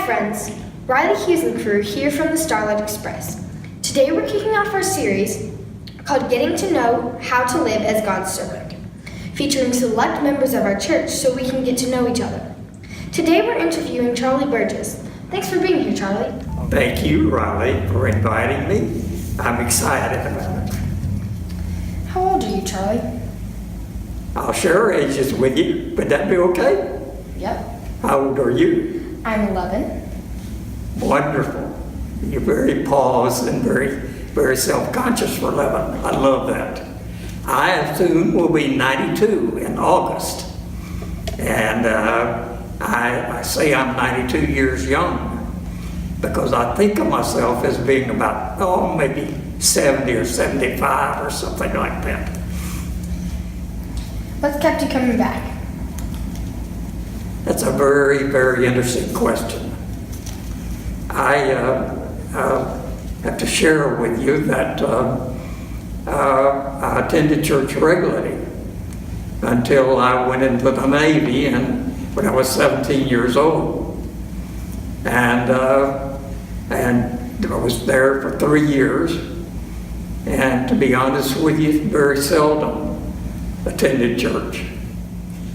friends, Riley Hughes and crew here from the Starlight Express. Today we're kicking off our series called Getting to Know How to Live as God's Servant, featuring select members of our church so we can get to know each other. Today we're interviewing Charlie Burgess. Thanks for being here, Charlie. Thank you, Riley, for inviting me. I'm excited about it. How old are you, Charlie? I'll share ages with you. Would that be okay? Yep. How old are you? I'm 11. Wonderful. You're very paused and very self-conscious for 11. I love that. I soon will be 92 in August. And I say I'm 92 years young because I think of myself as being about, maybe 70 or 75 or something like that. What kept you coming back? That's a very, very interesting question. I have to share with you that I attended church regularly until I went into the Navy when I was 17 years old. And I was there for 3 years. And to be honest with you, very seldom attended church.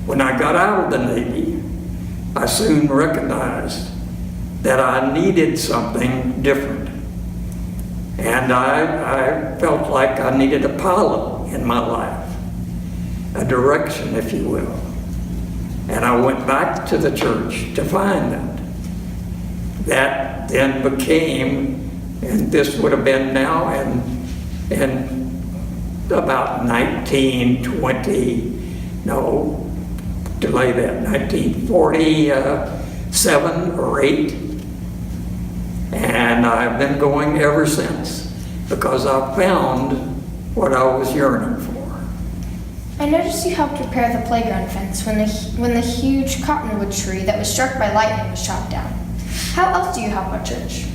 When I got out of the Navy, I soon recognized that I needed something different. And I felt like I needed a pilot in my life, a direction, if you will. And I went back to the church to find that. That then became, and this would have been now in about 1947 or 8. And I've been going ever since because I found what I was yearning for. I noticed you helped repair the playground fence when the huge cottonwood tree that was struck by lightning was chopped down. How else do you help our church?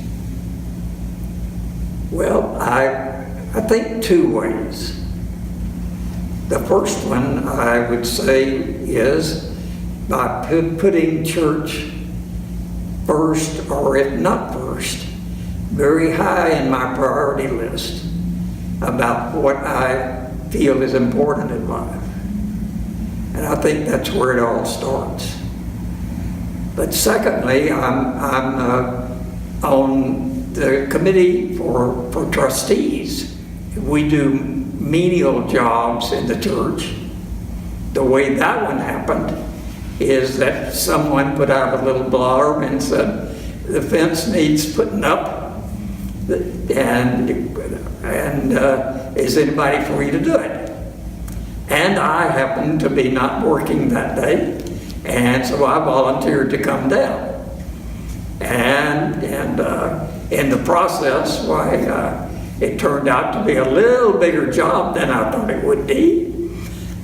Well, I think 2 ways. The first one I would say is by putting church first, or if not first, very high in my priority list about what I feel is important in life. And I think that's where it all starts. But secondly, I'm on the committee for trustees. We do menial jobs in the church. The way that one happened is that someone put out a little blurb and said, the fence needs putting up, and is anybody free to do it? And I happened to be not working that day, and so I volunteered to come down. And in the process, it turned out to be a little bigger job than I thought it would be,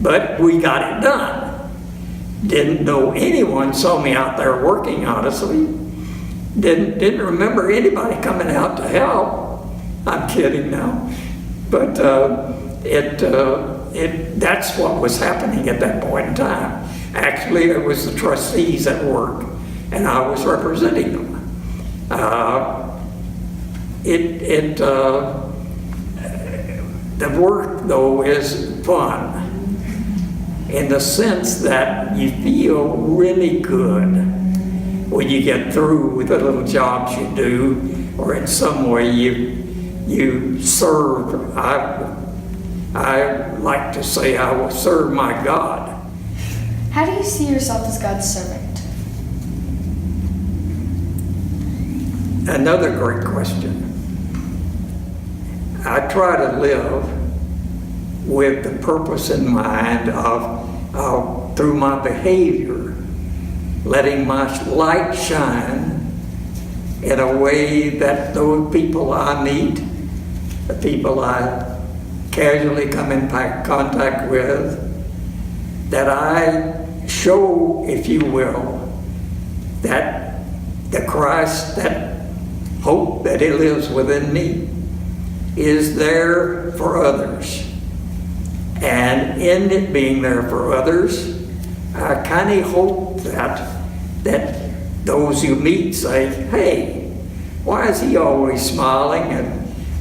but we got it done. Didn't know anyone saw me out there working, honestly. Didn't remember anybody coming out to help. I'm kidding now. But that's what was happening at that point in time. Actually, it was the trustees at work, and I was representing them. The work, though, is fun in the sense that you feel really good when you get through with the little jobs you do, or in some way you serve. I like to say I will serve my God. How do you see yourself as God's servant? Another great question. I try to live with the purpose in mind of through my behavior, letting my light shine in a way that those people I meet, the people I casually come in contact with, that I show, if you will, that the Christ, that hope that He lives within me, is there for others. And in it being there for others, I kind of hope that those you meet say, hey, why is he always smiling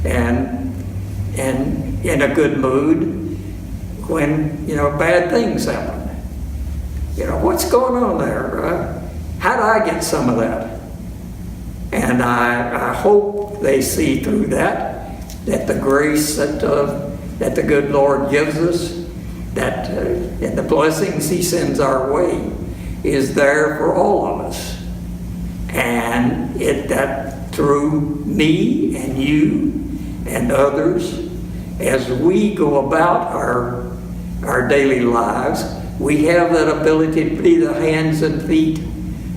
and in a good mood when, bad things happen? What's going on there? How do I get some of that? And I hope they see through that the grace that the good Lord gives us, and the blessings He sends our way is there for all of us. And that through me and you and others, as we go about our daily lives, we have that ability to be the hands and feet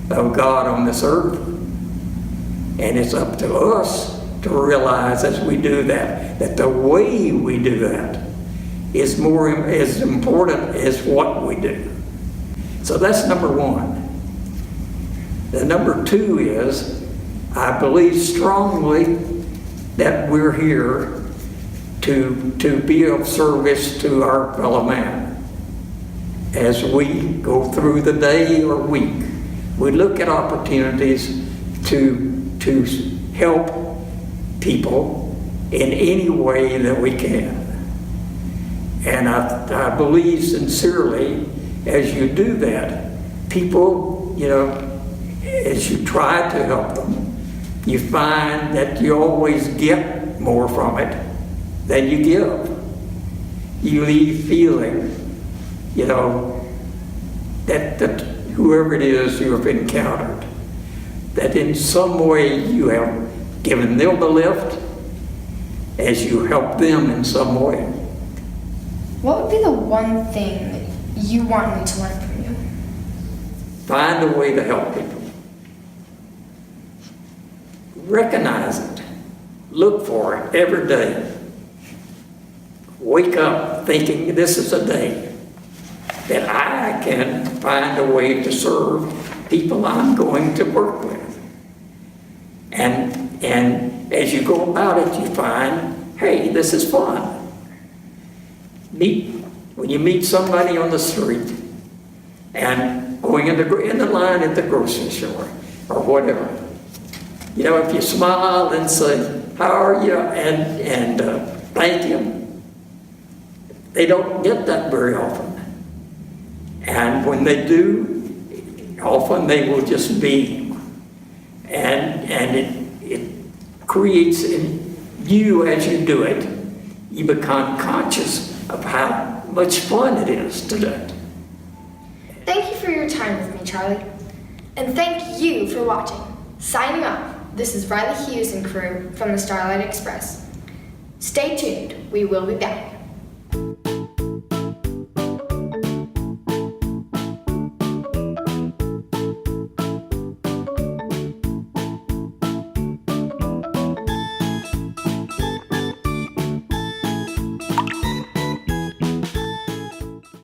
of God on this earth. And it's up to us to realize as we do that the way we do that is as important as what we do. So that's number one. The number two is, I believe strongly that we're here to be of service to our fellow man. As we go through the day or week, we look at opportunities to help people in any way that we can. And I believe sincerely, as you do that, people, as you try to help them, you find that you always get more from it than you give. You leave feeling, that whoever it is you have encountered, that in some way you have given them a lift as you help them in some way. What would be the one thing that you want me to learn from you? Find a way to help people. Recognize it. Look for it every day. Wake up thinking this is a day that I can find a way to serve people I'm going to work with. And as you go about it, you find, hey, this is fun. When you meet somebody on the street and going in the line at the grocery store or whatever, if you smile and say, how are you, and thank you, they don't get that very often. And when they do, often they will just be. And it creates in you, as you do it, you become conscious of how much fun it is to do it. Thank you for your time with me, Charlie. And thank you for watching. Signing off, this is Riley Hughes and crew from the Starlight Express. Stay tuned, we will be back.